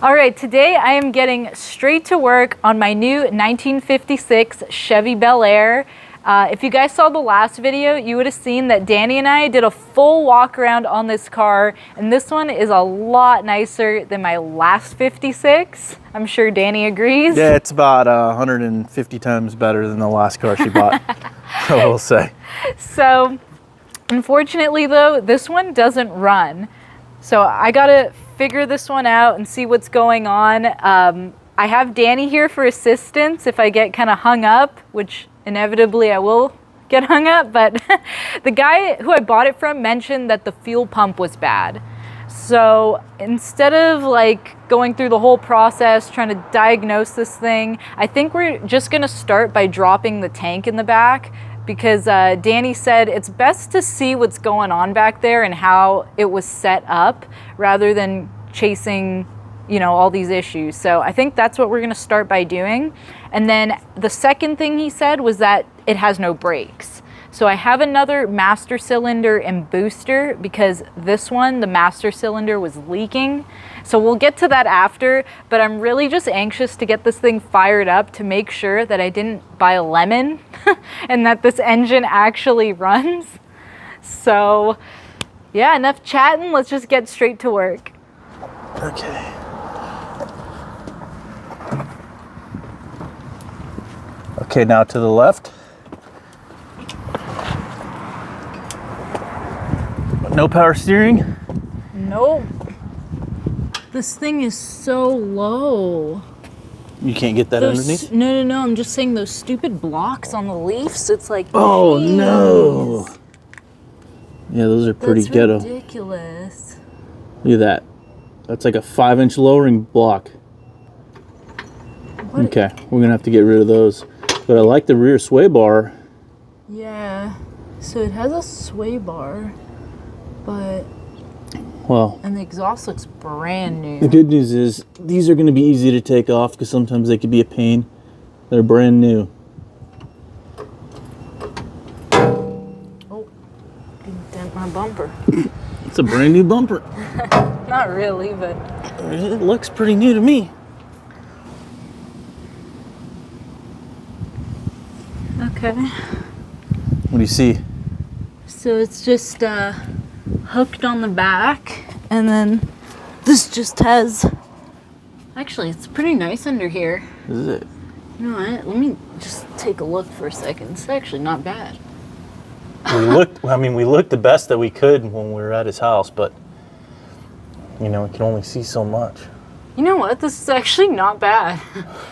All right, today I am getting straight to work on my new 1956 Chevy Bel Air. If you guys saw the last video, you would have seen that Danny and I did a full walk around on this car, and this one is a lot nicer than my last 56. I'm sure Danny agrees. Yeah, it's about 150 times better than the last car she bought, I will say. So, unfortunately though, this one doesn't run. So I gotta figure this one out and see what's going on. I have Danny here for assistance if I get kind of hung up, which inevitably I will get hung up, but the guy who I bought it from mentioned that the fuel pump was bad. So instead of like going through the whole process trying to diagnose this thing, I think we're just gonna start by dropping the tank in the back, because Danny said it's best to see what's going on back there and how it was set up rather than chasing, you know, all these issues. So I think that's what we're gonna start by doing. And then the second thing he said was that it has no brakes. So I have another master cylinder and booster because this one, the master cylinder, was leaking. So we'll get to that after, but I'm really just anxious to get this thing fired up to make sure that I didn't buy a lemon and that this engine actually runs. So yeah, enough chatting, let's just get straight to work. okay. Okay, now to the left. No power steering? Nope. This thing is so low. You can't get that underneath? No. I'm just saying those stupid blocks on the leaves. It's like, oh, geez. no. Yeah, those are pretty That's ghetto. Ridiculous. Look at that. That's like a 5-inch lowering block. What? Okay, we're gonna have to get rid of those. But I like the rear sway bar. Yeah. So it has a sway bar, but Well, and the exhaust looks brand new. the good news is these are gonna be easy to take off because sometimes they could be a pain. They're brand new. Oh, didn't dent my bumper. It's a brand new bumper. Not really, but It looks pretty new to me. okay. What do you see? So it's just hooked on the back, and then this just has, actually it's pretty nice under here. Is it? You know what, let me just take a look for a second. It's actually not bad. We looked the best that we could when we were at his house, but you know, we can only see so much. You know what, this is actually not bad.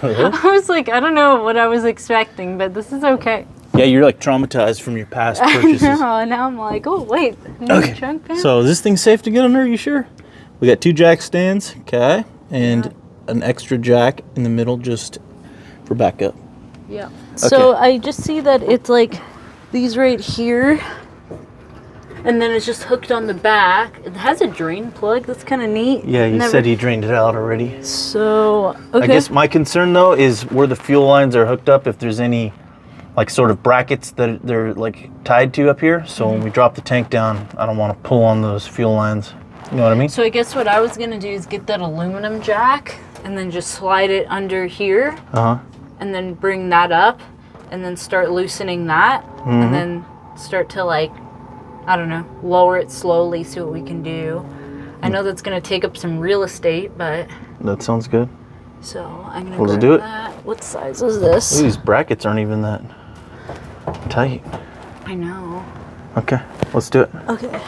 Really? I was like, I don't know what I was expecting, but this is okay. Yeah, you're like traumatized from your past purchases. I know, and now I'm like, oh wait, new Okay, trunk pan? so is this thing safe to get under? You sure? We got 2 jack stands, okay, and an extra jack in the middle just for backup. Yeah. So I just see that it's like these right here, and then it's just hooked on the back. It has a drain plug. That's kind of neat. Yeah, you said he drained it out already. So okay. I guess my concern though is where the fuel lines are hooked up, if there's any like sort of brackets that they're like tied to up here. So when we drop the tank down, I don't want to pull on those fuel lines. You know what I mean? So I guess what I was gonna do is get that aluminum jack and then just slide it under here, and then bring that up, and then start loosening that, and then start to, like, I don't know, lower it slowly, see what we can do. I know that's gonna take up some real estate, but That sounds good. so I'm gonna Let's grab do it. that. What size is this? Ooh, these brackets aren't even that tight. I know. Okay, let's do it. Okay.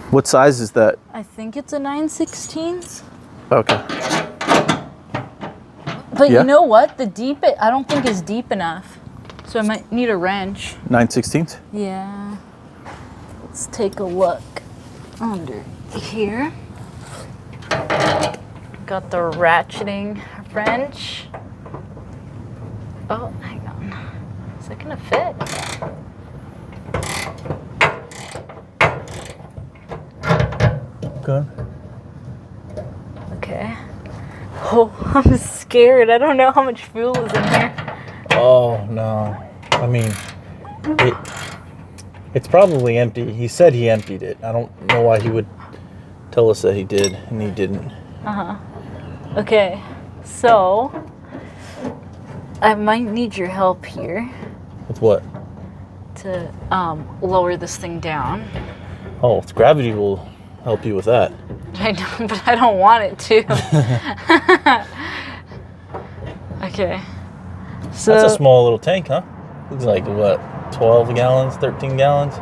What size is that? I think it's a 9/16. Okay. But Yeah. you know what? The deep I don't think is deep enough. So I might need a wrench. 9/16? Yeah. Let's take a look under here. Got the ratcheting wrench. Oh, hang on. Is that gonna fit? Good. Okay. Oh, I'm scared. I don't know how much fuel is in here. Oh, no. I mean, It's probably empty. He said he emptied it. I don't know why he would tell us that he did, and he didn't. Okay, so I might need your help here With what? to lower this thing down. Oh, gravity will help you with that. I know, but I don't want it to. Okay. So That's a small little tank, huh? Looks like, what, 12 gallons, 13 gallons?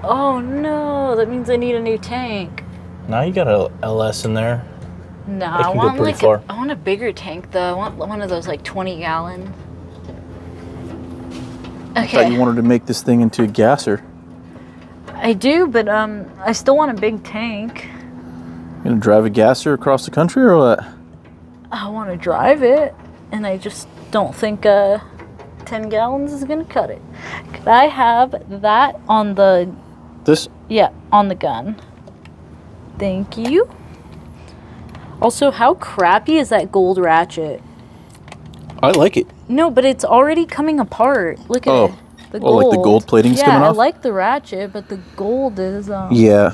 Oh no, that means I need a new tank. Now you got a LS in there. No, It I can go want pretty like far. I want a bigger tank though. I want one of those like 20-gallon. I thought you Okay. wanted to make this thing into a gasser. I do, but I still want a big tank. You gonna drive a gasser across the country or what? I want to drive it, and I just don't think 10 gallons is gonna cut it. Could I have that on the This? on the gun? Thank you. Also, how crappy is that gold ratchet? I like it. No, but it's already coming apart. Look at Oh. it. The Oh, like the gold plating's coming Yeah, I off? like the ratchet, but the gold is. Yeah.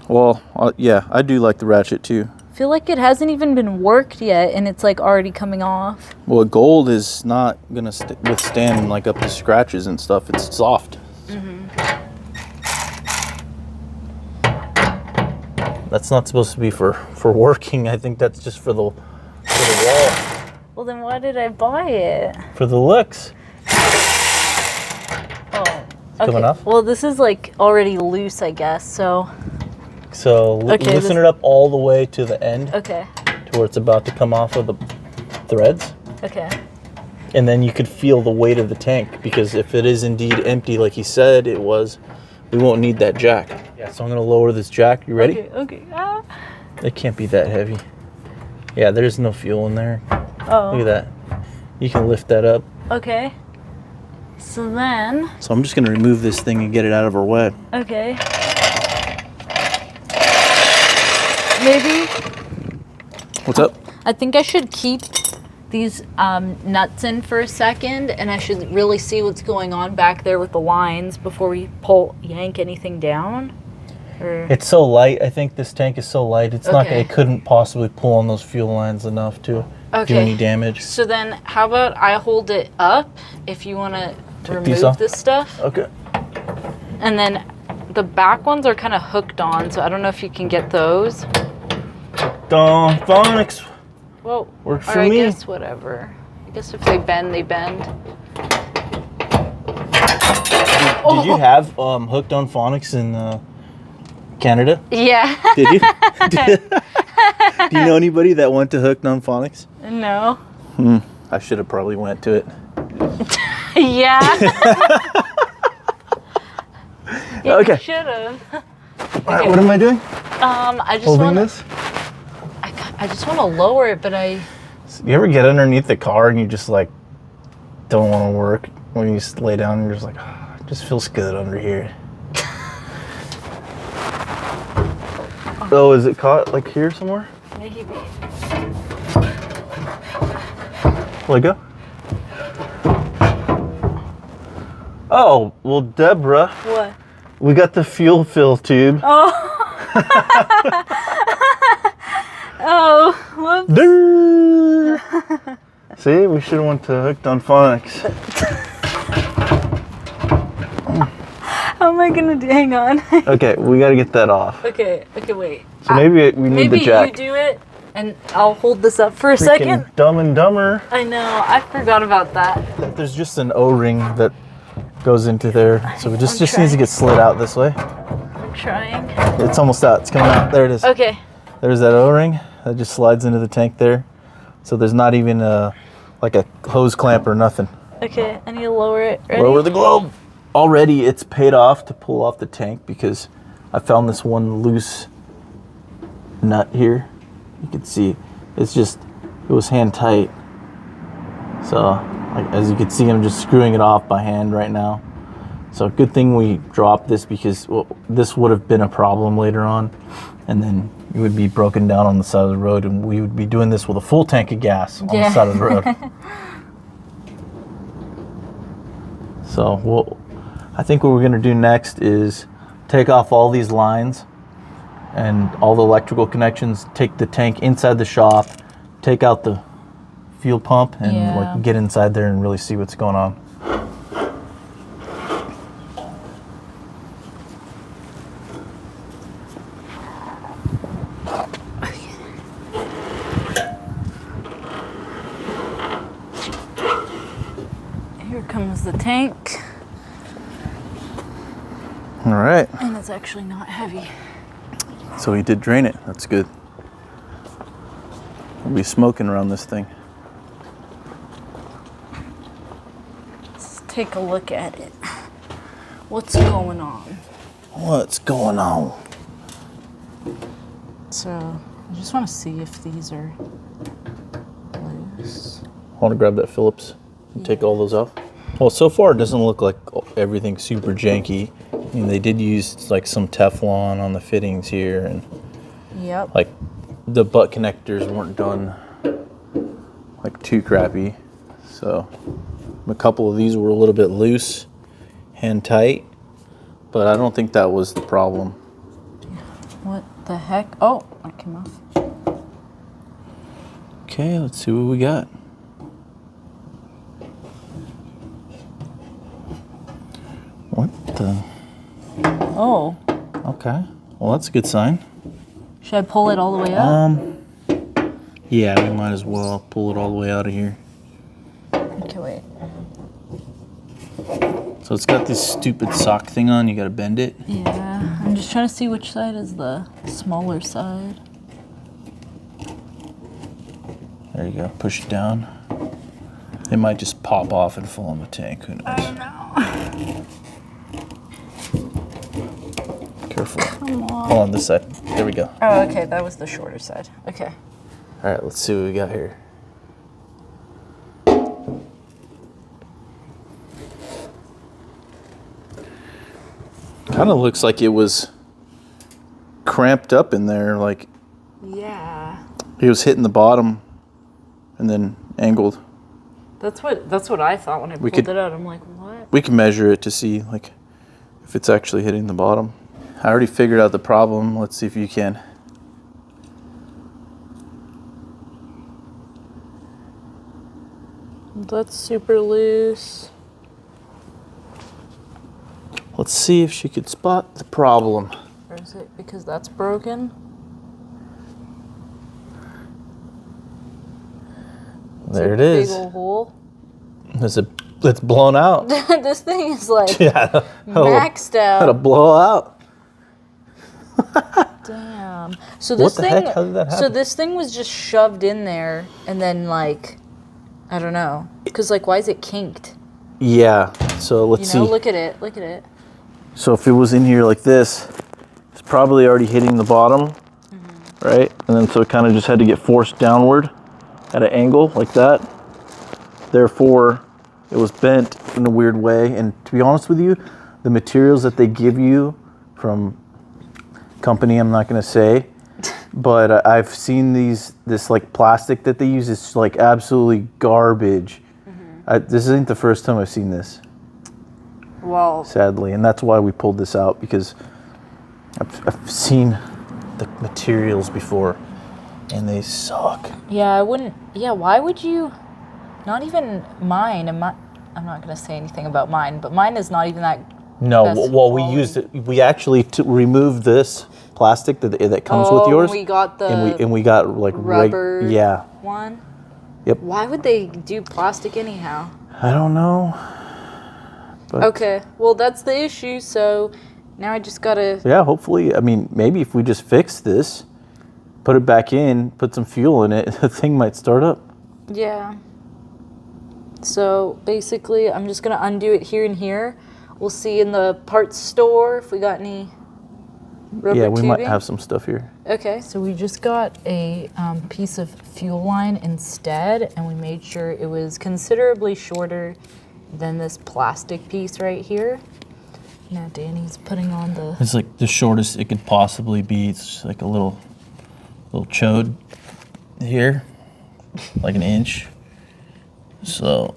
Well, yeah, I do like the ratchet too. I feel like it hasn't even been worked yet, and it's like already coming off. Well, gold is not gonna withstand like up to scratches and stuff. It's soft. That's not supposed to be for working. I think that's just for the wall, Well, then why did I buy it? for the looks. Oh, Coming off? Well, this is like already loose, I guess. So So Okay, loosen this- it up all the way to the end, okay, to where it's about to come off of the threads. okay. And then you could feel the weight of the tank, because if it is indeed empty like he said it was, we won't need that jack. Yeah, so I'm gonna lower this jack. You ready? Okay. Okay. Ah. It can't be that heavy. Yeah, there's no fuel in there. Oh. Look at that. You can lift that up. Okay. So then, So I'm just gonna remove this thing and get it out of our way. okay. Maybe What's up? I think I should keep these nuts in for a second, and I should really see what's going on back there with the lines before we yank anything down. Or It's so light. I think this tank is so light. It's not. Okay. It couldn't possibly pull on those fuel lines enough to do Okay. any damage. so then, how about I hold it up if you want to these remove off? this stuff, Okay. and then the back ones are kind of hooked on, so I don't know if you can get those. Dawn Phonics. Well, Works or for I me. guess whatever. I guess if they bend, they bend. Did you have hooked on phonics in Canada? Yeah. Did you? Do you know anybody that went to hooked on phonics? No. I should have probably went to it. Yeah. Yeah, Okay. you should have. All right, what am I doing? I just Holding want. this? I just want to lower it, but I. You ever get underneath the car and you just like don't want to work when you just lay down and you're just like, "Ah, it just feels good under here." Oh, is it caught like here somewhere? Maybe. Let go. Oh, well, Deborah, What? we got the fuel fill tube. Oh, whoops. Durr. See, we should have went to hooked on phonics. How am I gonna do? Hang on. Okay, we got to get that off. Okay, wait. So maybe we need Maybe the jack. you do it, and I'll hold this up for a Freaking second. Dumb and Dumber. I know, I forgot about that. There's just an O-ring that goes into there, so it just I'm needs to get slid out this way. I'm trying. It's almost out. It's coming out. There it is. Okay. There's that O-ring that just slides into the tank there. So there's not even like a hose clamp or nothing. Okay, I need to lower it. Ready? Lower the globe. Already it's paid off to pull off the tank because I found this one loose nut here. You can see it's just, it was hand tight. So like, as you can see, I'm just screwing it off by hand right now. So good thing we dropped this, because this would have been a problem later on, and then it would be broken down on the side of the road, and we would be doing this with a full tank of gas on the side of the road. So I think what we're gonna do next is take off all these lines and all the electrical connections, take the tank inside the shop, take out the fuel pump, and like get inside there and really see what's going on. Here comes the tank. All right. And it's actually not heavy. So he did drain it. That's good. We'll be smoking around this thing. Let's take a look at it. What's going on? What's going on? So, I just want to see if these are loose. I want to grab that Phillips and take all those off. Well, so far it doesn't look like everything's super janky. I mean, they did use like some Teflon on the fittings here, and Yep. like the butt connectors weren't done like too crappy. So a couple of these were a little bit loose and tight, but I don't think that was the problem. What the heck? Oh, that came off. Okay, let's see what we got. What the? Oh. Okay. Well, that's a good sign. Should I pull it all the way up? Yeah, we might as well pull it all the way out of here. Okay, wait. So it's got this stupid sock thing on. You got to bend it. Yeah, I'm just trying to see which side is the smaller side. There you go. Push it down. It might just pop off and fall in the tank. Who knows? I don't know. Careful. Come on. Hold on, this side. There we go. Oh, okay, that was the shorter side. Okay. All right, let's see what we got here. Kind of looks like it was cramped up in there, like Yeah. it was hitting the bottom and then angled. That's what I thought when I pulled it out. I'm like, what? We can measure it to see like if it's actually hitting the bottom. I already figured out the problem. Let's see if you can. That's super loose. Let's see if she could spot the problem. Or is it because that's broken? There it Big is. old hole. It's blown out. This thing is like Yeah, maxed That'll out. blow out. Damn. So this What the thing. heck? How did that So happen? this thing was just shoved in there, and then like, I don't know, because like, why is it kinked? Yeah. So let's You know, see. look at it. Look at it. So if it was in here like this, it's probably already hitting the bottom, right? And then so it kind of just had to get forced downward at an angle like that. Therefore, it was bent in a weird way. And to be honest with you, the materials that they give you from company, I'm not going to say, but I've seen this like plastic that they use is like absolutely garbage. This isn't the first time I've seen this. Well, Sadly, and that's why we pulled this out, because I've seen the materials before and they suck. yeah, I wouldn't. Yeah, why would you? Not even mine. I'm not gonna say anything about mine, but mine is not even that. No, best well, we quality. used it. We actually removed this plastic that comes with yours, We got the and we got like rubber yeah. one. Yep. Why would they do plastic anyhow? I don't know. But Okay, well that's the issue. So now I just gotta. yeah, hopefully, I mean, maybe if we just fix this, put it back in, put some fuel in it, the thing might start up. Yeah. So basically, I'm just gonna undo it here and here. We'll see in the parts store if we got any rubber Yeah, we tubing. might have some stuff here. Okay, so we just got a piece of fuel line instead, and we made sure it was considerably shorter than this plastic piece right here. Now Danny's putting on the... It's like the shortest it could possibly be. It's just like a little chode here, like an inch. So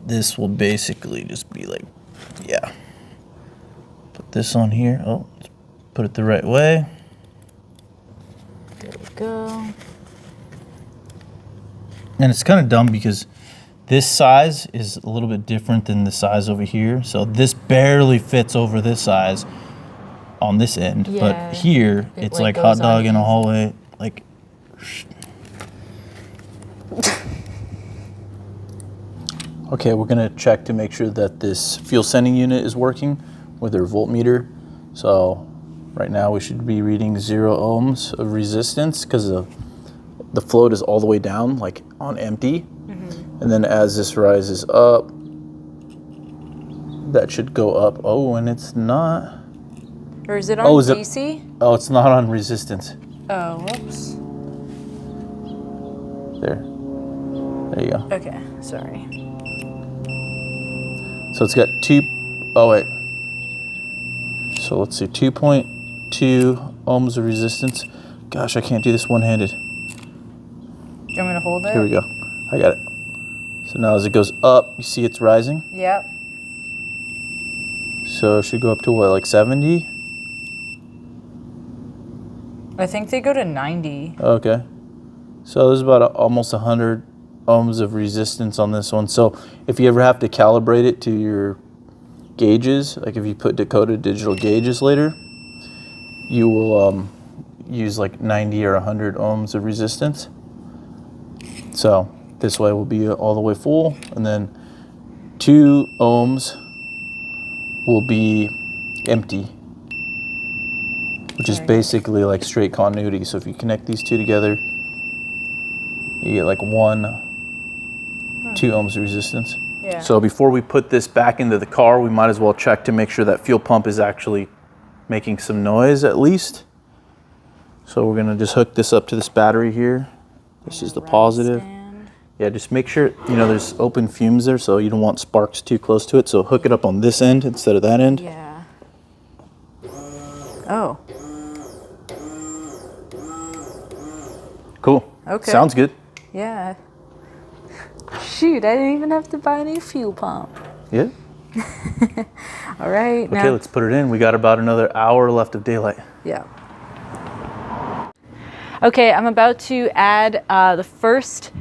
this will basically just be like, yeah. Put this on here. Oh, let's put it the right way. There we go. And it's kind of dumb because this size is a little bit different than the size over here. So this barely fits over this size on this end. Yeah, but here, it, it's like, like hot goes dog on in a easy. hallway. Like, okay, we're gonna check to make sure that this fuel sending unit is working with their voltmeter. So right now we should be reading 0 ohms of resistance because the float is all the way down, like on empty. And then as this rises up, that should go up. Oh, and it's not. Or is it on Oh, is it- DC? Oh, it's not on resistance. Oh, whoops. There. There you go. Okay, sorry. So it's got oh wait. So let's see, 2.2 ohms of resistance. Gosh, I can't do this one-handed. Do you want me to hold it? Here we go. I got it. So now as it goes up, you see it's rising. Yep. So it should go up to what, like 70? I think they go to 90. Okay. So there's about almost 100 ohms of resistance on this one. So if you ever have to calibrate it to your gauges, like if you put Dakota digital gauges later, you will use like 90 or 100 ohms of resistance. So this way will be all the way full, and then 2 ohms will be empty, which is basically like straight continuity. So if you connect these two together, you get like 2 ohms of resistance. Yeah. So before we put this back into the car, we might as well check to make sure that fuel pump is actually making some noise at least. So we're gonna just hook this up to this battery here. This is the positive. Yeah, just make sure, you know, there's open fumes there, so you don't want sparks too close to it. So hook it up on this end instead of that end. Yeah. Oh. Cool. Okay. Sounds good. Yeah. Shoot, I didn't even have to buy a new fuel pump. Yeah. All right. Okay, let's put it in. We got about another hour left of daylight. Yeah. Okay, I'm about to add the first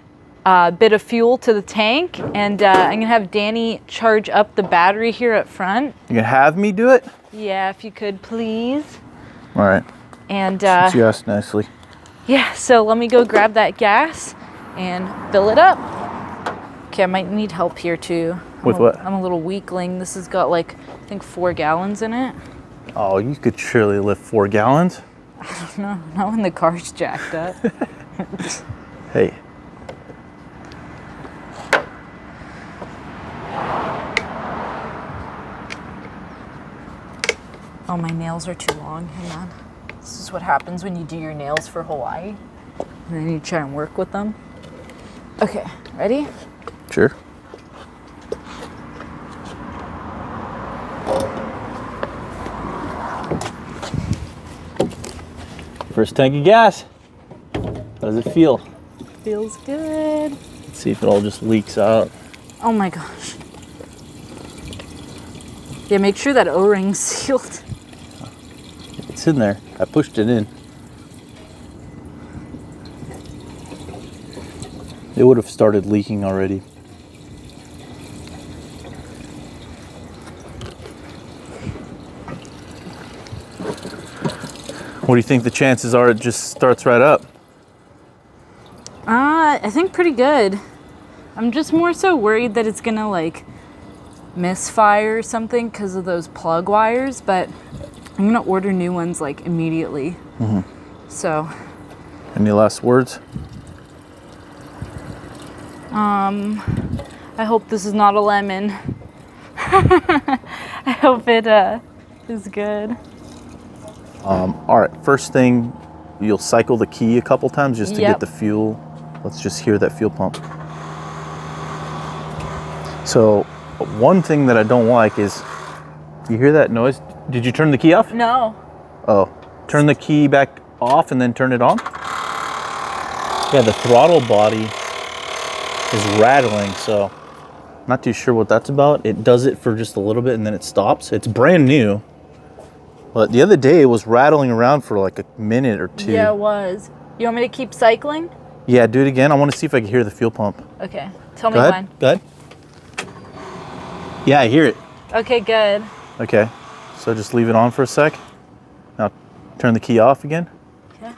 bit of fuel to the tank, and I'm gonna have Danny charge up the battery here up front. You gonna have me do it? Yeah, if you could, please. All right. And Since you asked nicely. yeah, so let me go grab that gas and fill it up. Okay, I might need help here too. With what? I'm a little weakling. This has got like, I think 4 gallons in it. Oh, you could surely lift 4 gallons. No, not when the car's jacked up. Hey. Oh, my nails are too long. Hang on. This is what happens when you do your nails for Hawaii. And then you try and work with them. Okay, ready? Sure. First tank of gas. How does it feel? Feels good. Let's see if it all just leaks out. Oh my gosh. Yeah, make sure that O-ring's sealed. It's in there. I pushed it in. It would have started leaking already. What do you think the chances are it just starts right up? I think pretty good. I'm just more so worried that it's gonna like misfire or something because of those plug wires, but I'm gonna order new ones like immediately. So, Any last words? I hope this is not a lemon. I hope it is good. All right, first thing, you'll cycle the key a couple times just to Yep. get the fuel. Let's just hear that fuel pump. So one thing that I don't like is, you hear that noise? Did you turn the key off? No. Oh, turn the key back off and then turn it on? Yeah, the throttle body is rattling, so not too sure what that's about. It does it for just a little bit and then it stops. It's brand new, but the other day it was rattling around for like a minute or two. Yeah, it was. You want me to keep cycling? Yeah, do it again. I want to see if I can hear the fuel pump. Okay. Tell me Go ahead. when. Go ahead. Yeah, I hear it. Okay, good. Okay. So just leave it on for a sec. Now turn the key off again. Okay.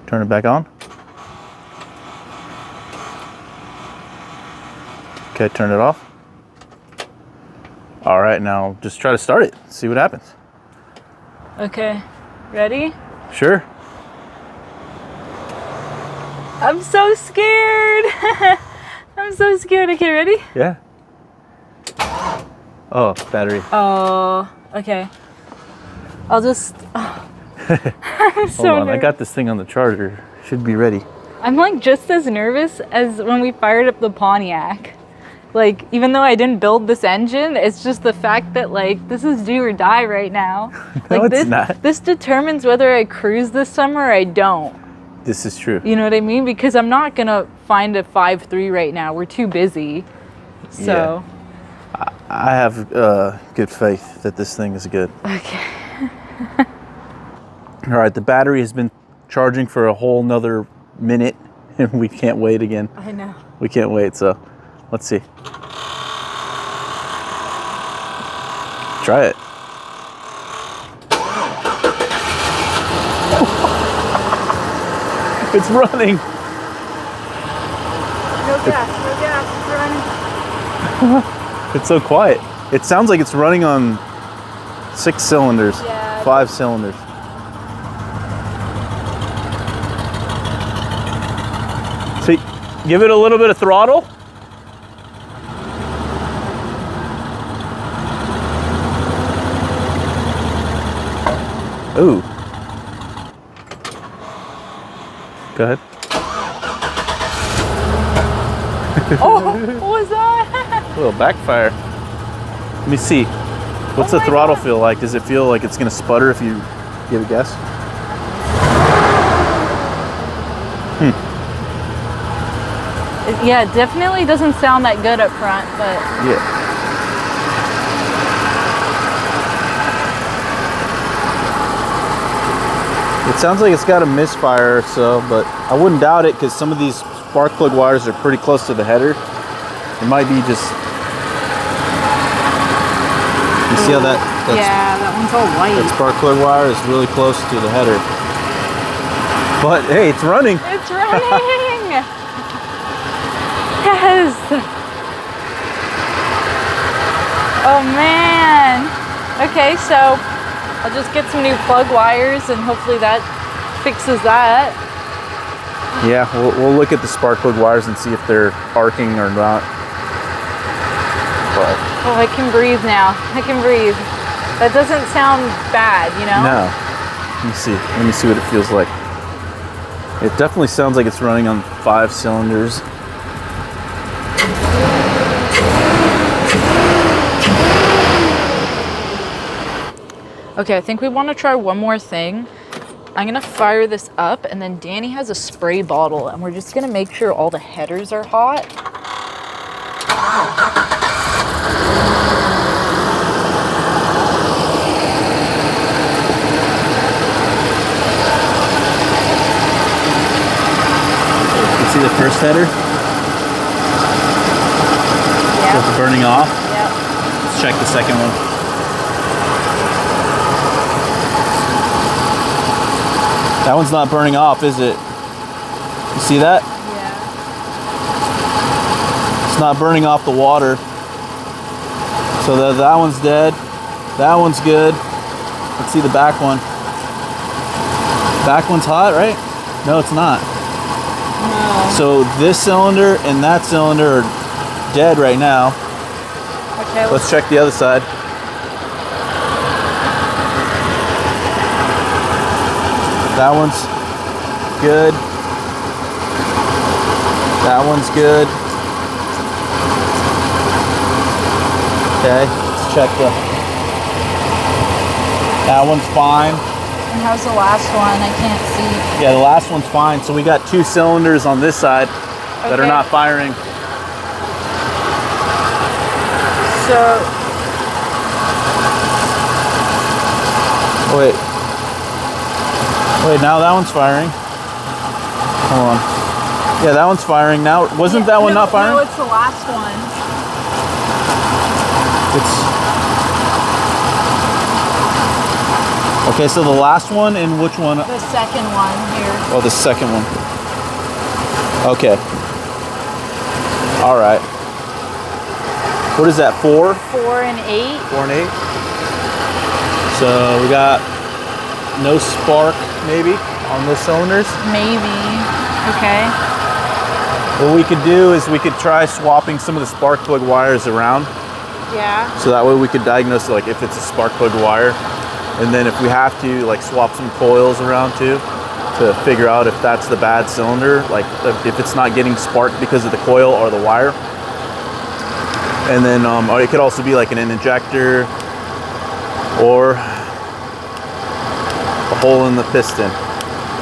Turn it back on. Okay, turn it off. All right, now just try to start it. See what happens. Okay. Ready? Sure. I'm so scared. I'm so scared. Okay, ready? Yeah. Oh, battery. Oh, okay. I'll just. Oh. I'm so Hold on, I nervous. got this thing on the charger. Should be ready. I'm like just as nervous as when we fired up the Pontiac. Like, even though I didn't build this engine, it's just the fact that like this is do or die right now. No, Like it's not. this determines whether I cruise this summer or I don't. This is true. You know what I mean? Because I'm not gonna find a 5.3 right now. We're too busy. So. I have good faith that this thing is good. Okay. All right, the battery has been charging for a whole nother minute, and we can't wait again. I know. We can't wait, so let's see. Try it. It's running. No gas, it's running. It's so quiet. It sounds like it's running on 6 cylinders, Yeah. 5 cylinders. So give it a little bit of throttle. Ooh. Go ahead. Oh, what was that? A little backfire. Let me see. What's Oh the my throttle God. feel like? Does it feel like it's gonna sputter if you give a guess? Yeah, it definitely doesn't sound that good up front, but Yeah. It sounds like it's got a misfire or so, but I wouldn't doubt it because some of these spark plug wires are pretty close to the header. It might be just. You see how that yeah, that one's all that white. spark plug wire is really close to the header. But hey, it's running. It's running! Yes! Oh man! Okay, so I'll just get some new plug wires and hopefully that fixes that. Yeah, we'll look at the spark plug wires and see if they're arcing or not. But Oh, I can breathe now. I can breathe. That doesn't sound bad, you know? no. Let me see. Let me see what it feels like. It definitely sounds like it's running on 5 cylinders. Okay, I think we want to try one more thing. I'm gonna fire this up and then Danny has a spray bottle and we're just gonna make sure all the headers are hot. You see the first header? Yeah. It's burning off. Yeah. Let's check the second one. That one's not burning off, is it? You see that? Yeah. It's not burning off the water. So that one's dead. That one's good. Let's see the back one. Back one's hot, right? No, it's not. No. So this cylinder and that cylinder are dead right now. Okay, Let's check the other side. That one's good. That one's good. Okay, let's check the. That one's fine. and how's the last one? I can't see. Yeah, the last one's fine. So we got 2 cylinders on this side that are Okay. not firing. So, Wait, now that one's firing. Hold on. Yeah, that one's firing now. Wasn't that one not firing? No, it's the last one. Okay, so the last one and which one? The second one here. Oh, the second one. Okay. All right. What is that, 4? 4 and 8. 4 and 8. So we got no spark maybe on those cylinders. Maybe. Okay. What we could do is we could try swapping some of the spark plug wires around. Yeah. So that way we could diagnose like if it's a spark plug wire. And then if we have to like swap some coils around too to figure out if that's the bad cylinder, like if it's not getting sparked because of the coil or the wire. And then or it could also be like an injector or a hole in the piston.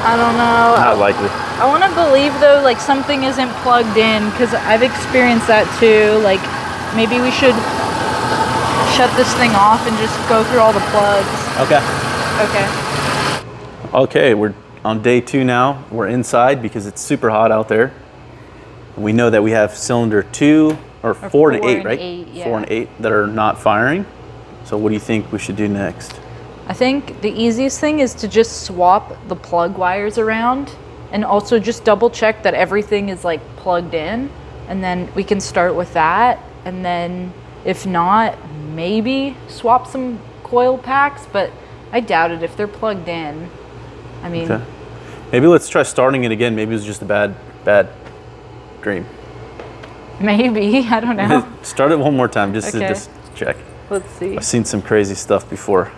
I don't know. Not likely. I want to believe though, like something isn't plugged in, because I've experienced that too. Like maybe we should shut this thing off and just go through all the plugs. Okay. Okay. Okay, we're on day 2 now. We're inside because it's super hot out there. We know that we have cylinder 2 or 4 and 8, right? 8, yeah. 4 and 8 that are not firing. So what do you think we should do next? I think the easiest thing is to just swap the plug wires around, and also just double check that everything is like plugged in, and then we can start with that. And then if not, maybe swap some coil packs, but I doubt it if they're plugged in. I mean, Okay. Maybe let's try starting it again. Maybe it was just a bad dream. maybe, I don't know. Start it one more time just Okay. to check. Let's see. I've seen some crazy stuff before.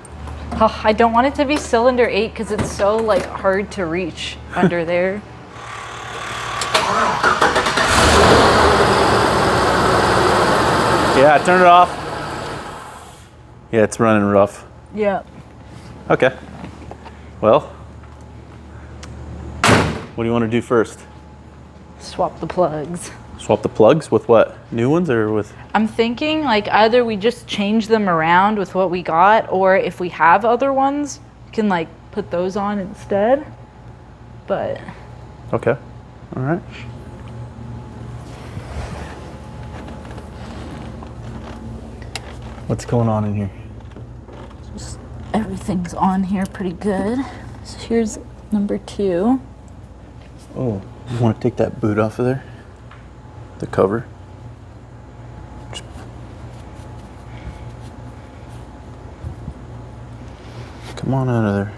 Oh, I don't want it to be cylinder 8 because it's so like hard to reach under there. Yeah, turn it off. Yeah, it's running rough. Yeah. Okay. Well, what do you want to do first? Swap the plugs. Swap the plugs with what? New ones or with? I'm thinking like either we just change them around with what we got, or if we have other ones, we can like put those on instead. But Okay. All right. What's going on in here? just everything's on here pretty good. So here's number 2. Oh, you want to take that boot off of there? The cover? Come on out of there.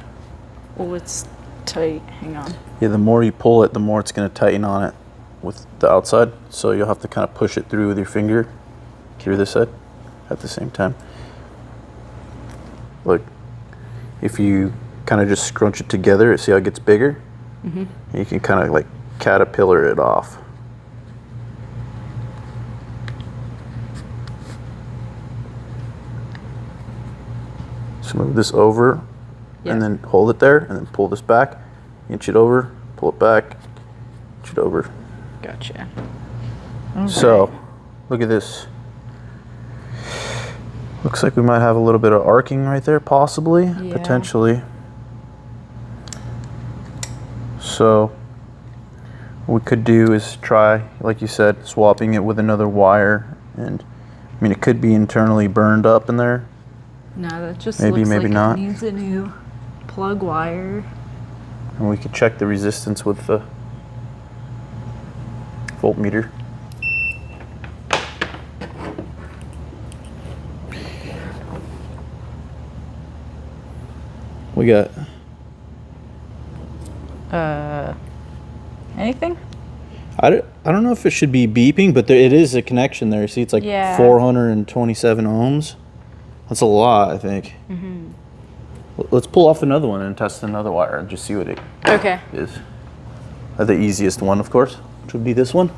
Oh, it's tight. Hang on. Yeah, the more you pull it, the more it's going to tighten on it with the outside. So you'll have to kind of push it through with your finger through this side at the same time. Look, if you kind of just scrunch it together, see how it gets bigger? Mm-hmm. You can kind of like caterpillar it off. So move this over and then hold it there and then pull this back, inch it over, pull it back, inch it over. Gotcha. So, look at this. Looks like we might have a little bit of arcing right there, possibly, Yeah. potentially. So, what we could do is try, like you said, swapping it with another wire. And, I mean, it could be internally burned up in there. No, that just Maybe, looks maybe like not. it needs a new plug wire. And we could check the resistance with the voltmeter. We got Anything? I don't know if it should be beeping, but it is a connection there. See, it's like Yeah. 427 ohms. That's a lot, I think. Mm-hmm. Let's pull off another one and test another wire and just see what it Okay. is. The easiest one, of course, which would be this one.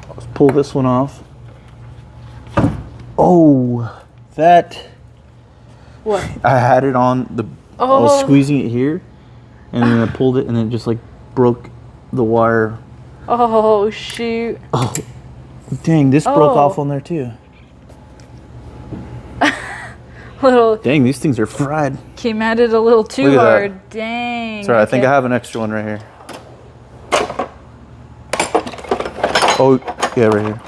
Let's pull this one off. Oh, that... What? I had it on the... I was Oh. squeezing it here, and then I pulled it, and it just like broke the wire. Oh, shoot. Oh, dang, this broke Oh. off on there too. Little Dang, these things are fried. came at it a little too Look at that. hard. Dang. Sorry, I think okay. I have an extra one right here. Oh, yeah, right here.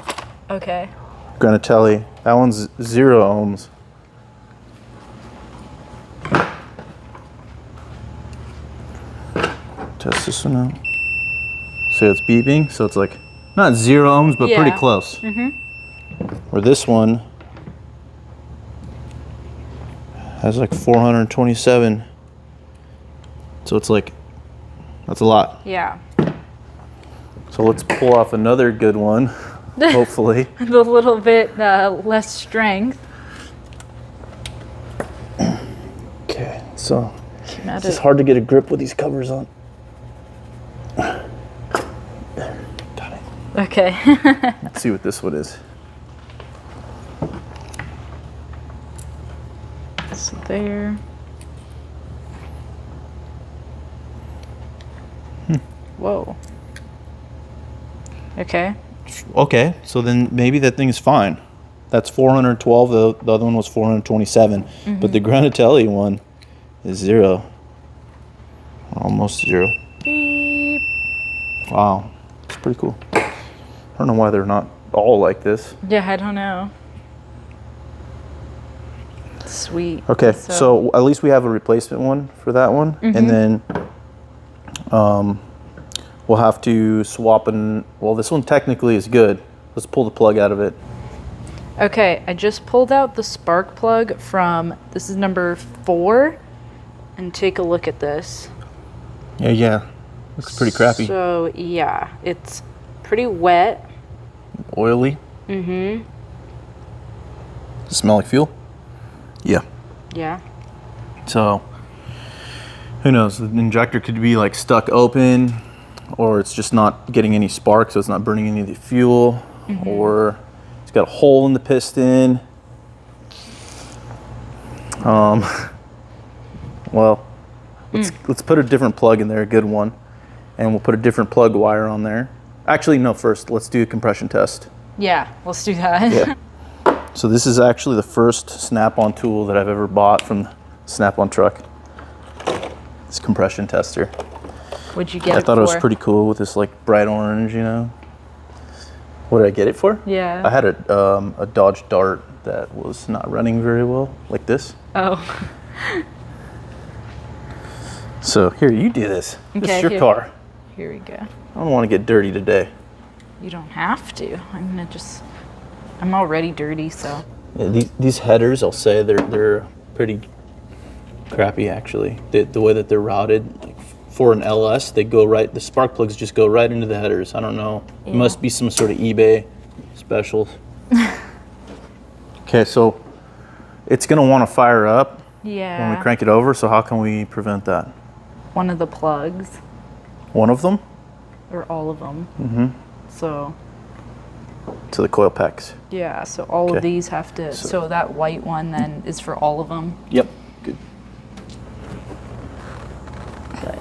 Okay. Granatelli. That one's 0 ohms. Test this one out. So it's beeping, so it's like not 0 ohms, but pretty close. Where this one has like 427. So it's like, that's a lot. Yeah. So let's pull off another good one, hopefully. A little bit less strength. Okay, so it's just hard to get a grip with these covers on. There, got it. Okay. Let's see what this one is. So there. Whoa. Okay. Okay, so then maybe that thing is fine. That's 412, the other one was 427. But the Granatelli one is 0. Almost 0. Beep. Wow, it's pretty cool. I don't know why they're not all like this. Yeah, I don't know. Sweet. Okay, so at least we have a replacement one for that one. And then we'll have to swap well, this one technically is good. Let's pull the plug out of it. Okay, I just pulled out the spark plug from, this is number 4, and take a look at this. Yeah. Looks pretty crappy. So, yeah, it's pretty wet. Oily. Does it smell like fuel? Yeah. Yeah. So, who knows? The injector could be like stuck open, or it's just not getting any spark, so it's not burning any of the fuel, or it's got a hole in the piston. Well, let's put a different plug in there, a good one, and we'll put a different plug wire on there. Actually, no, first let's do a compression test. Yeah, let's do that. Yeah. So this is actually the first Snap-on tool that I've ever bought from the Snap-on truck. This compression tester. What'd you get I it thought for? it was pretty cool with this like bright orange, you know. What did I get it for? Yeah. I had a Dodge Dart that was not running very well, like this. Oh. So here, you do this. This is your car. Here we go. I don't want to get dirty today. You don't have to. I'm already dirty, so. Yeah, these headers, I'll say, they're pretty crappy actually. The way that they're routed, like for an LS, they go right. The spark plugs just go right into the headers. I don't know. Yeah. It must be some sort of eBay specials. Okay, so it's gonna want to fire up. Yeah. When we crank it over. So how can we prevent that? One of the plugs. One of them? Or all of them. So the coil packs. Yeah, so all of these have to, so that white one then is for all of them. Yep, good.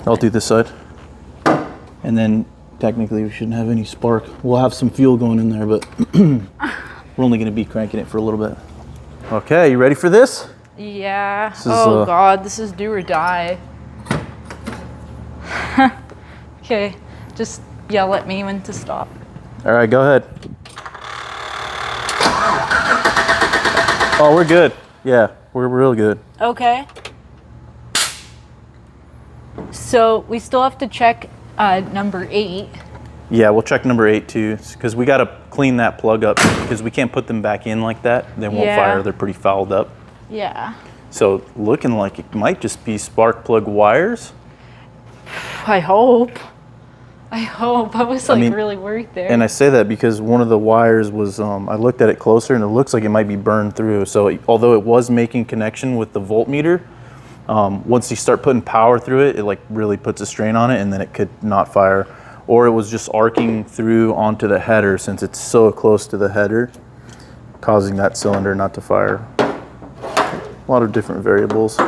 I'll do this side. And then technically we shouldn't have any spark. We'll have some fuel going in there, but we're only gonna be cranking it for a little bit. Okay, you ready for this? Yeah. Oh God, this is do or die. Okay, just yell at me when to stop. All right, go ahead. Oh, we're good. Yeah, we're real good. Okay. So we still have to check number 8. Yeah, we'll check number 8 too, because we got to clean that plug up because we can't put them back in like that. They won't fire. They're pretty fouled up. Yeah. So looking like it might just be spark plug wires. I hope. I was like really worried there. And I say that because one of the wires was, I looked at it closer and it looks like it might be burned through. So although it was making connection with the voltmeter, once you start putting power through it, it like really puts a strain on it and then it could not fire. Or it was just arcing through onto the header since it's so close to the header, causing that cylinder not to fire. A lot of different variables.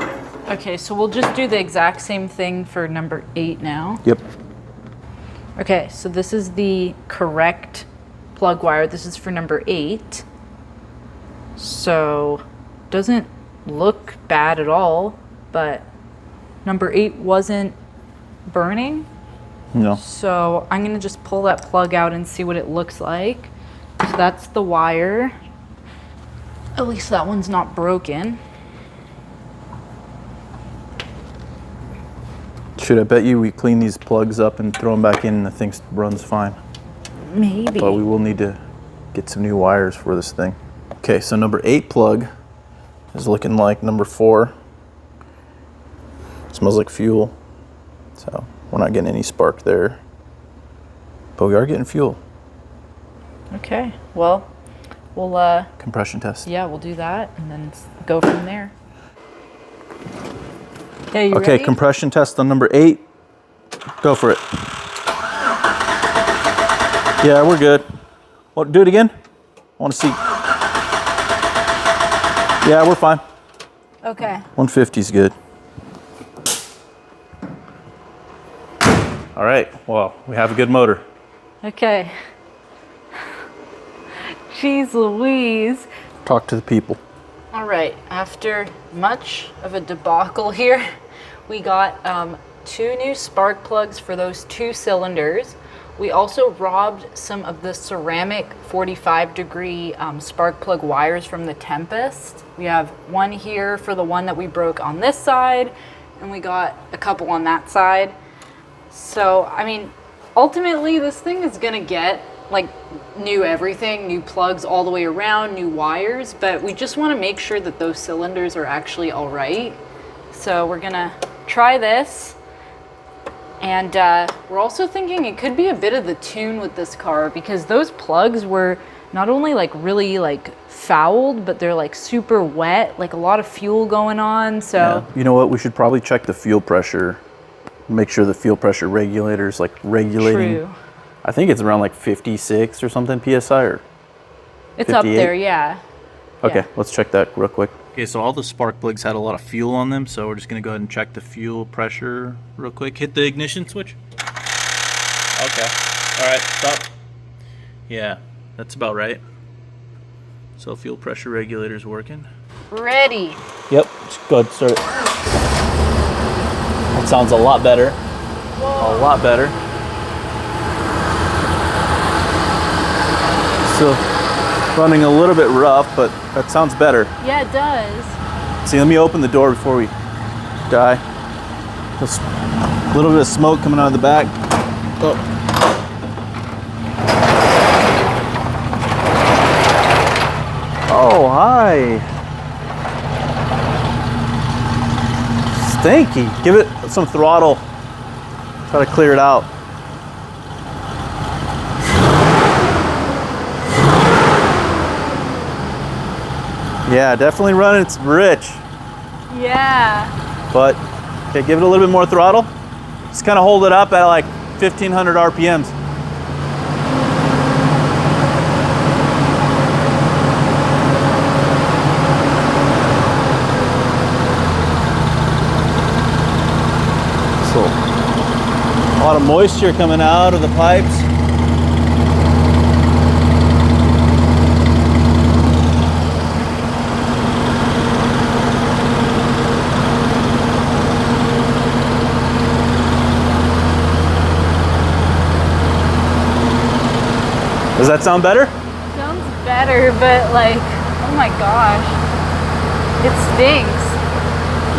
Okay, so we'll just do the exact same thing for number 8 now. Yep. Okay, so this is the correct plug wire. This is for number 8. So, doesn't look bad at all, but number 8 wasn't burning. No. So I'm gonna just pull that plug out and see what it looks like. So that's the wire. At least that one's not broken. Should I bet you we clean these plugs up and throw them back in and the thing runs fine? Maybe. But we will need to get some new wires for this thing. Okay, so number 8 plug is looking like number 4. Smells like fuel. So we're not getting any spark there. But we are getting fuel. Okay, well, we'll Compression test. yeah, we'll do that and then go from there. Okay, you Okay, ready? compression test on number 8. Go for it. Yeah, we're good. Well, do it again. I want to see. Yeah, we're fine. Okay. 150 is good. All right, well, we have a good motor. Okay. Jeez Louise. Talk to the people. All right, after much of a debacle here, we got 2 new spark plugs for those 2 cylinders. We also robbed some of the ceramic 45-degree spark plug wires from the Tempest. We have one here for the one that we broke on this side, and we got a couple on that side. So, I mean, ultimately this thing is gonna get like new everything, new plugs all the way around, new wires, but we just wanna make sure that those cylinders are actually all right. So we're gonna try this. And we're also thinking it could be a bit of the tune with this car because those plugs were not only like really like fouled, but they're like super wet, like a lot of fuel going on. So Yeah. You know what? We should probably check the fuel pressure. Make sure the fuel pressure regulator is like regulating. True. I think it's around like 56 or something PSI or It's up 58? there, yeah. Okay, Yeah. let's check that real quick. Okay, so all the spark plugs had a lot of fuel on them, so we're just gonna go ahead and check the fuel pressure real quick. Hit the ignition switch. Okay, all right, stop. Yeah, that's about right. So fuel pressure regulator's working. Ready. Yep, just go ahead and start it. That sounds a lot better. Whoa. A lot better. So running a little bit rough, but that sounds better. Yeah, it does. See, let me open the door before we die. Just a little bit of smoke coming out of the back. Oh. Oh, hi. Stinky. Give it some throttle. Try to clear it out. Yeah, definitely running. It's rich. Yeah. But, okay, give it a little bit more throttle. Just kind of hold it up at like 1,500 RPMs. So, a lot of moisture coming out of the pipes. Does that sound better? Sounds better, but like, oh my gosh. It stinks.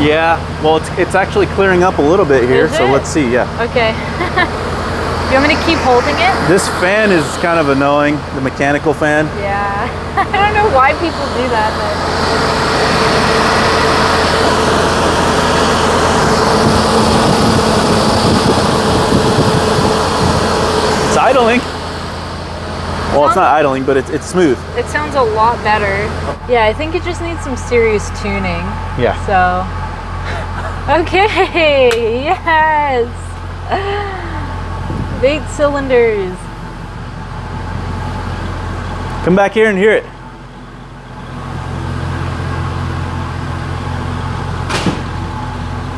Yeah, well, it's actually clearing up a little bit here, Is so it? let's see, yeah. Okay. Do you want me to keep holding it? This fan is kind of annoying, the mechanical fan. Yeah. I don't know why people do that, It's idling. Well, it's not idling, but it's smooth. but it sounds a lot better. Yeah, I think it just needs some serious tuning. Yeah. So, okay, yes. 8 cylinders. Come back here and hear it.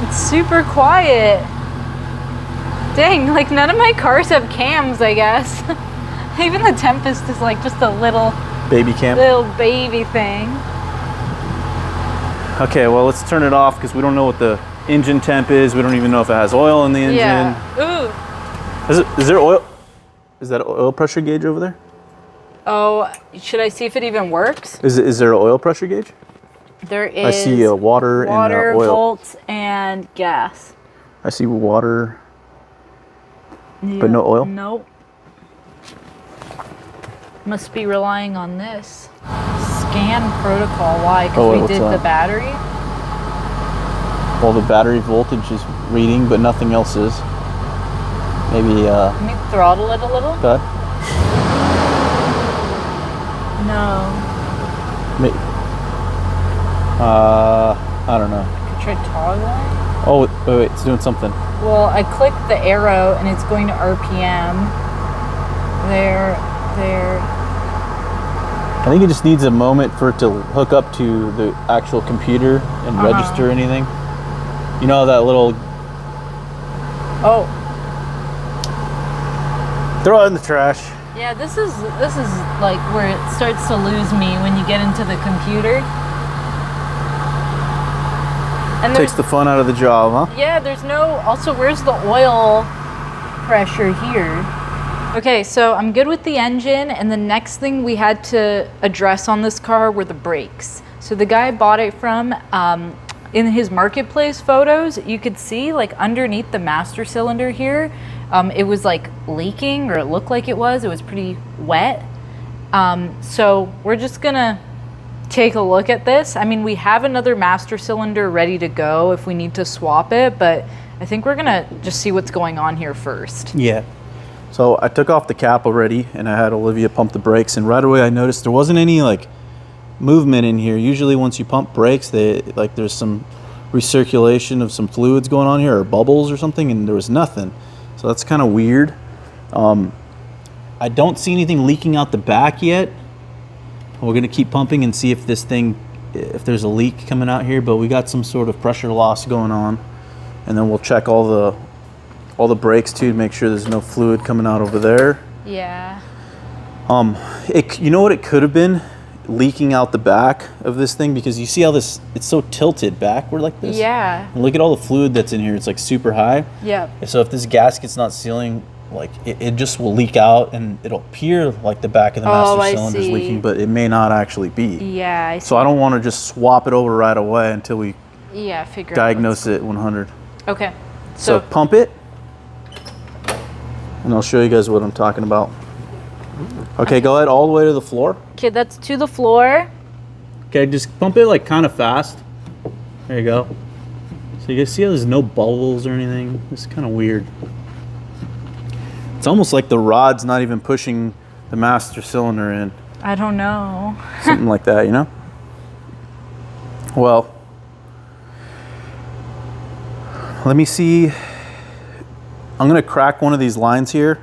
It's super quiet. Dang, like none of my cars have cams, I guess. Even the Tempest is like just a little Baby cam. baby thing. Okay, well, let's turn it off because we don't know what the engine temp is. We don't even know if it has oil in the engine. Yeah. Ooh. Is there oil? Is that an oil pressure gauge over there? Oh, should I see if it even works? Is there an oil pressure gauge? There is. I see water and oil. Volts, and gas. I see water, but no oil? Nope. Must be relying on this. Scan protocol. Why? Because we did the battery? Well, the battery voltage is reading, but nothing else is. Maybe, Let me throttle it a little. Go ahead. No. I don't know. Could try toggling. Oh, wait, it's doing something. Well, I clicked the arrow and it's going to RPM. There. I think it just needs a moment for it to hook up to the actual computer and register anything. You know that little... Oh. Throw it in the trash. Yeah, this is like where it starts to lose me when you get into the computer. And takes the fun out of the job, huh? Yeah, there's no... Also, where's the oil pressure here? Okay, so I'm good with the engine, and the next thing we had to address on this car were the brakes. So the guy I bought it from, in his marketplace photos, you could see like underneath the master cylinder here, it was like leaking, or it looked like it was. It was pretty wet. So we're just gonna take a look at this. I mean, we have another master cylinder ready to go if we need to swap it, but I think we're gonna just see what's going on here first. Yeah. So I took off the cap already, and I had Olivia pump the brakes, and right away I noticed there wasn't any like movement in here. Usually once you pump brakes, there's some recirculation of some fluids going on here, or bubbles or something, and there was nothing. So that's kind of weird. I don't see anything leaking out the back yet. We're gonna keep pumping and see if there's a leak coming out here, but we got some sort of pressure loss going on, and then we'll check all the brakes too to make sure there's no fluid coming out over there. Yeah. You know what it could have been? Leaking out the back of this thing, because you see how it's so tilted backward like this? Yeah. And look at all the fluid that's in here. It's like super high. Yeah. So if this gasket's not sealing, like it just will leak out, and it'll appear like the back of the master cylinder's leaking, but it may not actually be. Yeah, I see. So I don't want to just swap it over right away until we figure diagnose it 100. Okay. So pump it, and I'll show you guys what I'm talking about. Okay, go ahead all the way to the floor. Okay, that's to the floor. Okay, just pump it like kind of fast. There you go. So you guys see how there's no bubbles or anything? It's kind of weird. It's almost like the rod's not even pushing the master cylinder in. I don't know. Something like that, you know? Well, let me see. I'm gonna crack one of these lines here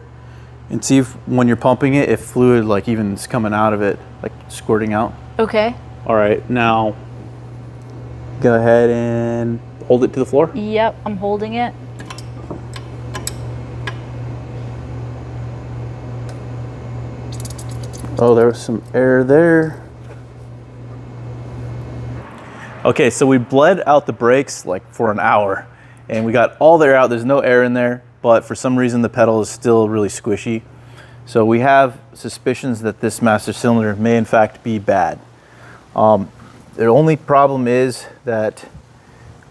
and see if when you're pumping it, if fluid like even is coming out of it, like squirting out. Okay. All right, now go ahead and hold it to the floor. Yep, I'm holding it. Oh, there was some air there. Okay, so we bled out the brakes like for an hour, and we got all the air out. There's no air in there, but for some reason the pedal is still really squishy. So we have suspicions that this master cylinder may in fact be bad. The only problem is that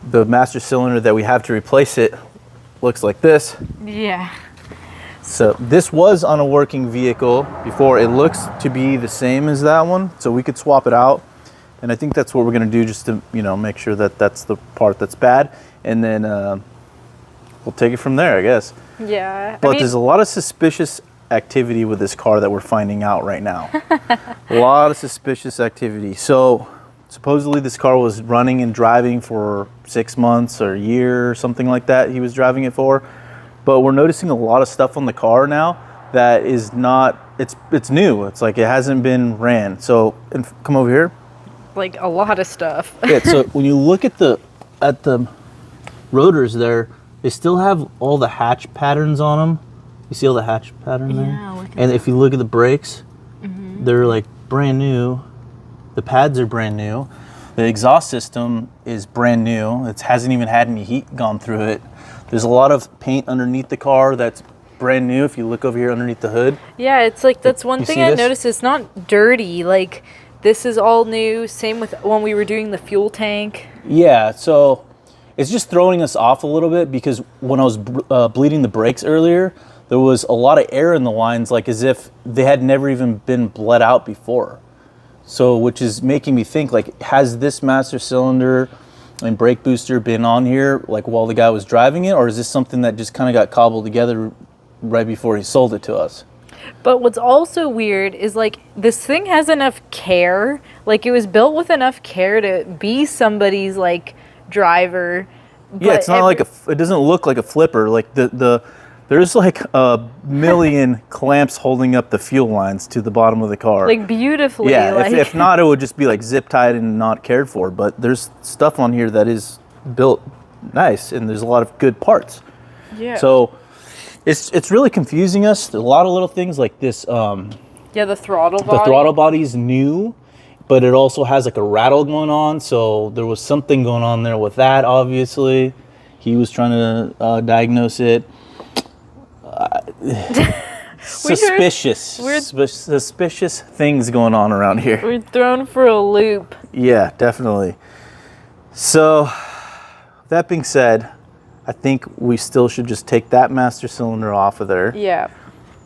the master cylinder that we have to replace it looks like this. Yeah. So this was on a working vehicle before. It looks to be the same as that one, so we could swap it out. And I think that's what we're gonna do, just to make sure that that's the part that's bad, and then we'll take it from there, I guess. Yeah. But there's a lot of suspicious activity with this car that we're finding out right now. A lot of suspicious activity. So supposedly this car was running and driving for 6 months or a year or something like that. He was driving it for. But we're noticing a lot of stuff on the car now that is not, it's new. It's like it hasn't been ran. So, and come over here. Like a lot of stuff. Yeah, so when you look at the rotors there, they still have all the hatch patterns on them. You see all the hatch pattern there? Yeah, look at and that. if you look at the brakes, they're like brand new. The pads are brand new. The exhaust system is brand new. It hasn't even had any heat gone through it. There's a lot of paint underneath the car that's brand new. If you look over here underneath the hood. Yeah, it's like that's one You thing see I this? noticed. It's not dirty. Like this is all new. Same with when we were doing the fuel tank. Yeah, so it's just throwing us off a little bit because when I was bleeding the brakes earlier, there was a lot of air in the lines, like as if they had never even been bled out before. So, which is making me think, like, has this master cylinder and brake booster been on here, like, while the guy was driving it? Or is this something that just kind of got cobbled together right before he sold it to us? But what's also weird is like this thing has enough care. Like it was built with enough care to be somebody's like driver. Yeah, it's not like it doesn't look like a flipper. Like there's like a million clamps holding up the fuel lines to the bottom of the car. like beautifully. Yeah, like, if not, it would just be like zip tied and not cared for. But there's stuff on here that is built nice, and there's a lot of good parts. yeah. So it's really confusing us. There's a lot of little things like this. Yeah, the throttle body. The throttle body's new, but it also has like a rattle going on. So there was something going on there with that. Obviously, he was trying to diagnose it. Suspicious things going on around here. We're thrown for a loop. Yeah, definitely. So that being said, I think we still should just take that master cylinder off of there, Yeah.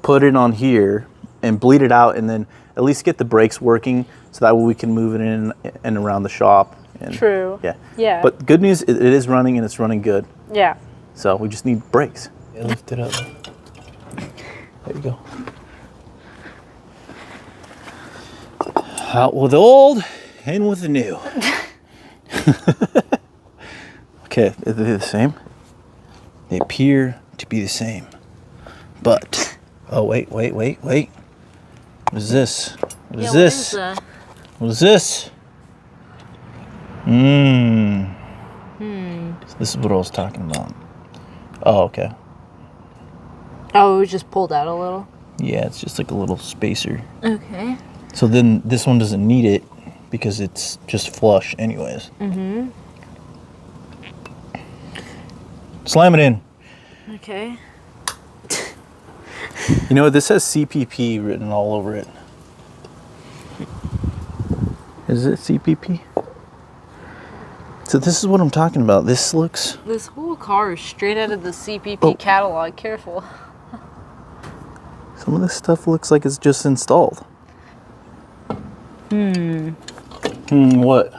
put it on here and bleed it out, and then at least get the brakes working so that way we can move it in and around the shop. And, True. Yeah. Yeah. But good news, it is running and it's running good. Yeah. So we just need brakes. Yeah, lift it up. There you go. Out with the old, in with the new. Okay, are they the same? They appear to be the same. But, oh, wait. What is this? What is this? What is this? This is what I was talking about. Oh, okay. Oh, it was just pulled out a little. Yeah, it's just like a little spacer. Okay. So then this one doesn't need it because it's just flush anyways. Mm-hmm. Slam it in. Okay. You know what? This has CPP written all over it. Is it CPP? So this is what I'm talking about. This whole car is straight out of the CPP catalog. Careful. Some of this stuff looks like it's just installed. What?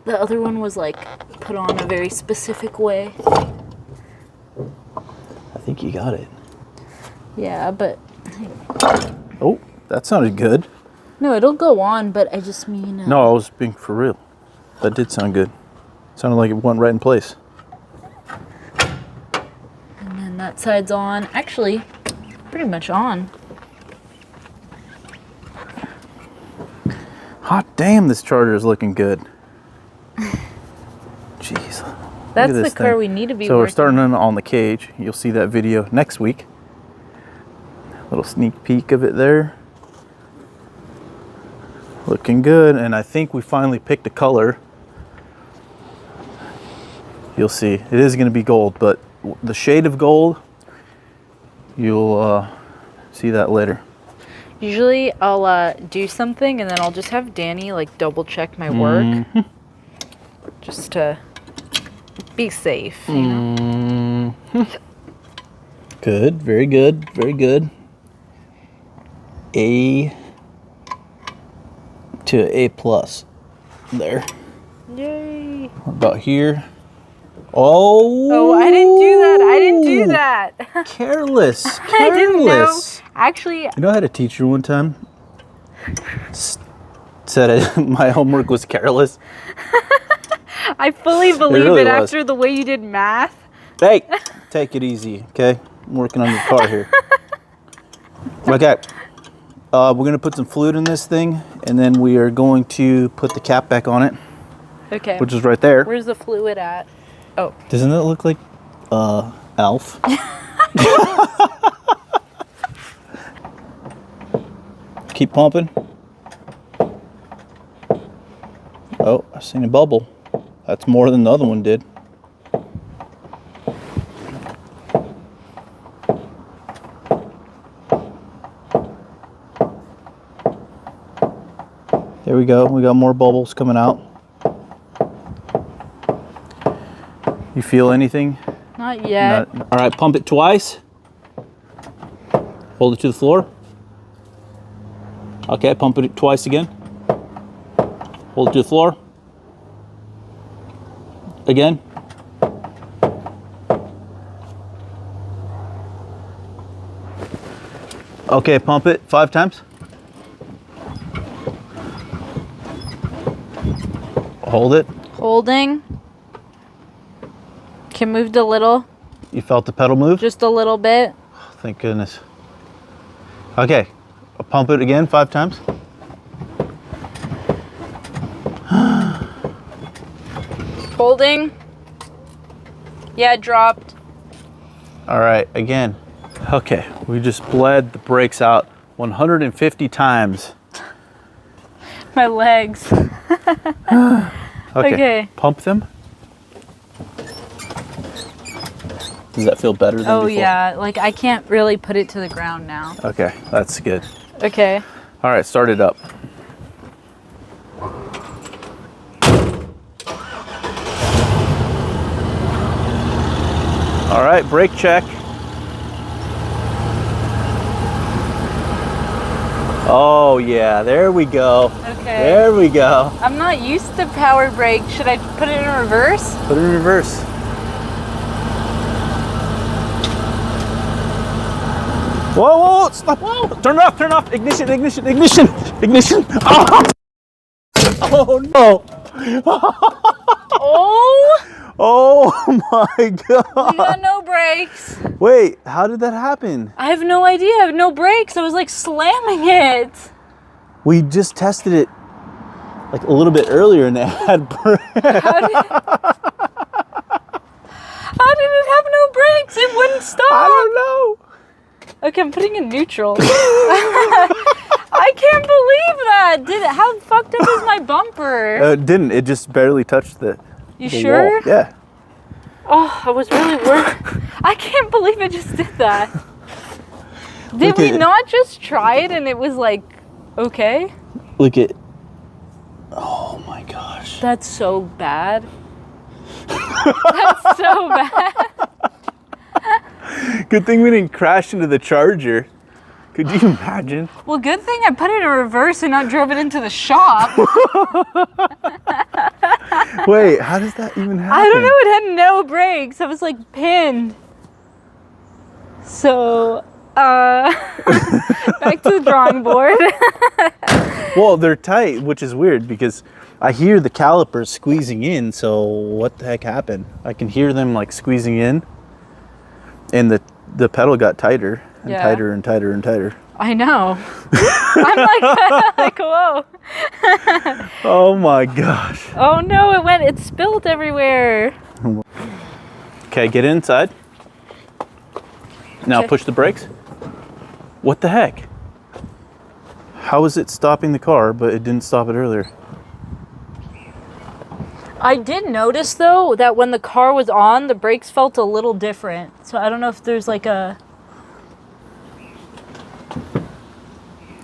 The other one was like put on a very specific way. I think you got it. Yeah, but Oh, that sounded good. no, it'll go on. But I just mean No, I was being for real. That did sound good. Sounded like it went right in place. And then that side's on. Actually, pretty much on. Hot damn, this Charger is looking good. Jeez. That's the this car thing. we need to be So we're working. starting on the cage. You'll see that video next week. Little sneak peek of it there. Looking good, and I think we finally picked a color. You'll see. It is going to be gold, but the shade of gold, you'll see that later. Usually I'll do something and then I'll just have Danny like double check my work. Just to be safe, you know? Good, very good, very good. A to A plus. There. Yay. What about here? Oh, I didn't do that. I didn't do that. Careless. I didn't know. Careless. Actually, You know, I had a teacher one time said my homework was careless. I fully believe really it was. after the way you did math. Hey, take it easy, okay? I'm working on your car here. Okay. We're going to put some fluid in this thing, and then we are going to put the cap back on it, Okay. which is right there. Where's the fluid at? Oh. Doesn't that look like Alf? Keep pumping. Oh, I seen a bubble. That's more than the other one did. There we go. We got more bubbles coming out. You feel anything? Not yet. All right, pump it twice. Hold it to the floor. Okay, pump it twice again. Hold it to the floor. Again. Okay, pump it 5 times. Hold it. Holding. Can moved a little. You felt the pedal move? Just a little bit. Thank goodness. Okay, pump it again 5 times. Holding. Yeah, it dropped. All right, again. Okay, we just bled the brakes out 150 times. My legs. Okay. Pump them. Does that feel better than before? Oh yeah, like I can't really put it to the ground now. Okay, that's good. Okay. All right, start it up. All right, brake check. Oh yeah, there we go. Okay. There we go. I'm not used to power brake. Should I put it in reverse? Put it in reverse. Whoa, whoa, stop. Whoa. Turn it off, turn it off. Ignition, ignition, ignition, ignition. Oh, oh no. Oh! Oh my God. We got no brakes. Wait, how did that happen? I have no idea. I have no brakes. I was like slamming it. We just tested it like a little bit earlier and it had brakes. How did it have no brakes? It wouldn't stop. I don't know. Okay, I'm putting in neutral. I can't believe that. Did it? How fucked up is my bumper? It didn't. It just barely touched the You the sure? wall. Yeah. Oh, I was really worried. I can't believe it just did that. Did Look we at it. not just try it and it was like, okay? Look at. Oh my gosh. That's so bad. That's so bad. Good thing we didn't crash into the Charger. Could you imagine? Well, good thing I put it in reverse and not drove it into the shop. Wait, how does that even happen? I don't know. It had no brakes. I was like pinned. So, back to the drawing board. Well, they're tight, which is weird because I hear the calipers squeezing in. So what the heck happened? I can hear them like squeezing in, and the pedal got tighter and Yeah. tighter and tighter and tighter. I know. I'm like whoa. Oh my gosh. Oh no, it spilled everywhere. Okay, get inside. Now Okay. push the brakes. What the heck? How is it stopping the car, but it didn't stop it earlier? I did notice though that when the car was on, the brakes felt a little different. So I don't know if there's like a.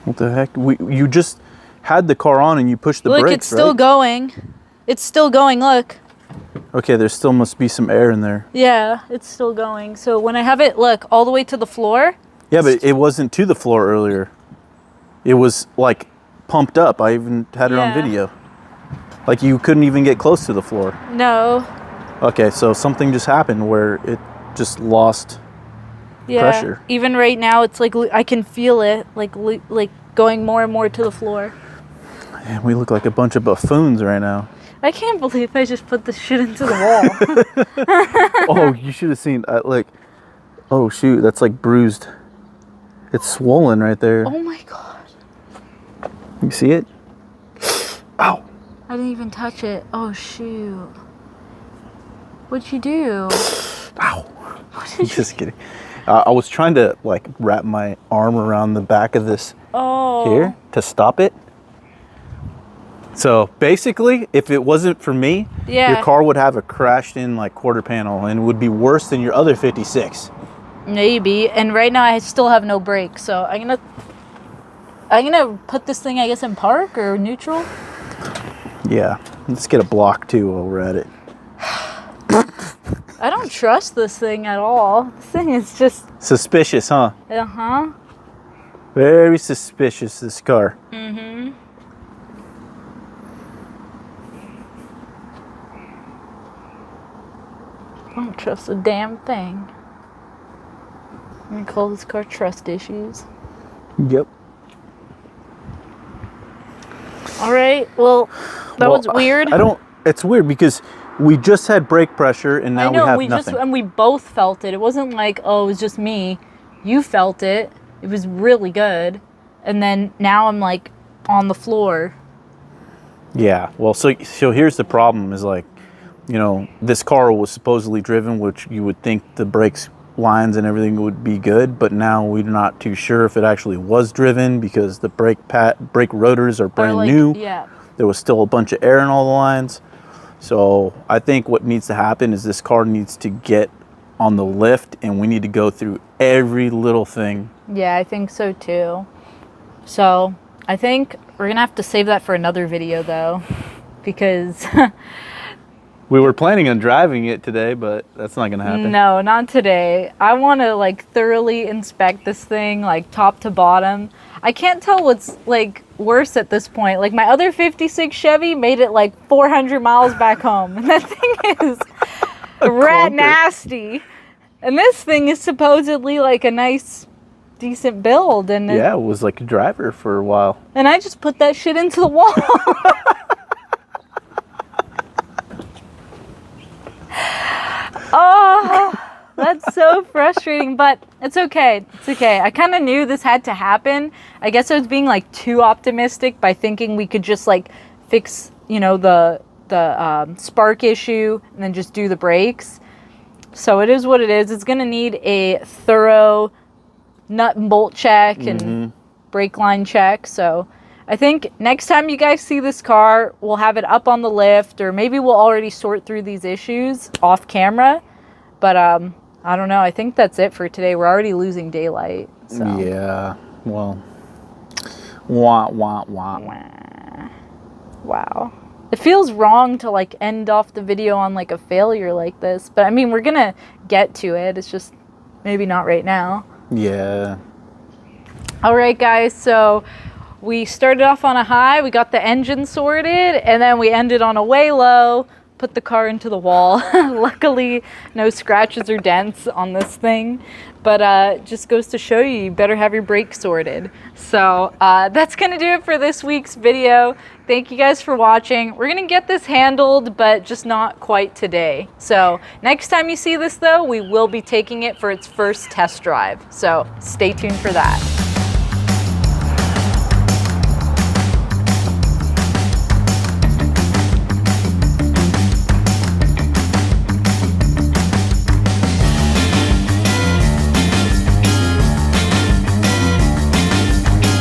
What the heck? You just had the car on and you pushed the Look, brakes, it's still right? going. It's still going. Look. Okay, there still must be some air in there. Yeah, it's still going. So when I have it, look, all the way to the floor. Yeah, but it wasn't to the floor earlier. It was like pumped up. I even had it on Yeah. video. Like you couldn't even get close to the floor. No. Okay, so something just happened where it just lost. Yeah. Pressure. Even right now, it's like I can feel it, like going more and more to the floor. Man, we look like a bunch of buffoons right now. I can't believe I just put this shit into the wall. Oh, you should have seen like. Oh shoot, that's like bruised. It's swollen right there. Oh my god. You see it? Ow. I didn't even touch it. Oh shoot. What'd you do? Ow. What did you Just kidding. I was trying to like wrap my arm around the back of this here to stop it. So basically, if it wasn't for me, Yeah. your car would have a crashed in like quarter panel and would be worse than your other 56. Maybe. And right now I still have no brakes, so I'm gonna I'm gonna put this thing, I guess, in park or neutral. Yeah, let's get a block too while we're at it. I don't trust this thing at all. This thing is just... Suspicious, huh? Uh-huh. Very suspicious, this car. Mm-hmm. I don't trust a damn thing. I'm gonna call this car trust issues. Yep. All right, well, that was weird. It's weird because we just had brake pressure and now we have nothing. And we both felt it. It wasn't like, oh, it was just me. You felt it. It was really good. And then now I'm like on the floor. Yeah, well, so here's the problem is like, you know, this car was supposedly driven, which you would think the brakes lines and everything would be good, but now we're not too sure if it actually was driven because the brake rotors are brand new. Yeah. There was still a bunch of air in all the lines. So I think what needs to happen is this car needs to get on the lift and we need to go through every little thing. Yeah, I think so too. So I think we're gonna have to save that for another video though, because we were planning on driving it today, but that's not gonna happen. No, not today. I want to like thoroughly inspect this thing, like top to bottom. I can't tell what's like worse at this point. Like my other 56 Chevy made it like 400 miles back home, and that thing is rat nasty. And this thing is supposedly like a nice, decent build, and yeah, it was like a driver for a while. And I just put that shit into the wall. Oh, that's so frustrating, but it's okay. It's okay. I kind of knew this had to happen. I guess I was being like too optimistic by thinking we could just like fix, you know, the spark issue and then just do the brakes. So it is what it is. It's gonna need a thorough nut and bolt check and brake line check. So I think next time you guys see this car, we'll have it up on the lift, or maybe we'll already sort through these issues off camera. But I don't know. I think that's it for today. We're already losing daylight. So. Yeah. Well. Wah, wah, wah. Wow. It feels wrong to like end off the video on like a failure like this. But I mean, we're going to get to it. It's just maybe not right now. Yeah. All right, guys. So we started off on a high. We got the engine sorted. And then we ended on a way low. Put the car into the wall. Luckily, no scratches or dents on this thing, but just goes to show you better have your brakes sorted. So that's gonna do it for this week's video. Thank you guys for watching. We're gonna get this handled, but just not quite today. So next time you see this though, we will be taking it for its first test drive. So stay tuned for that.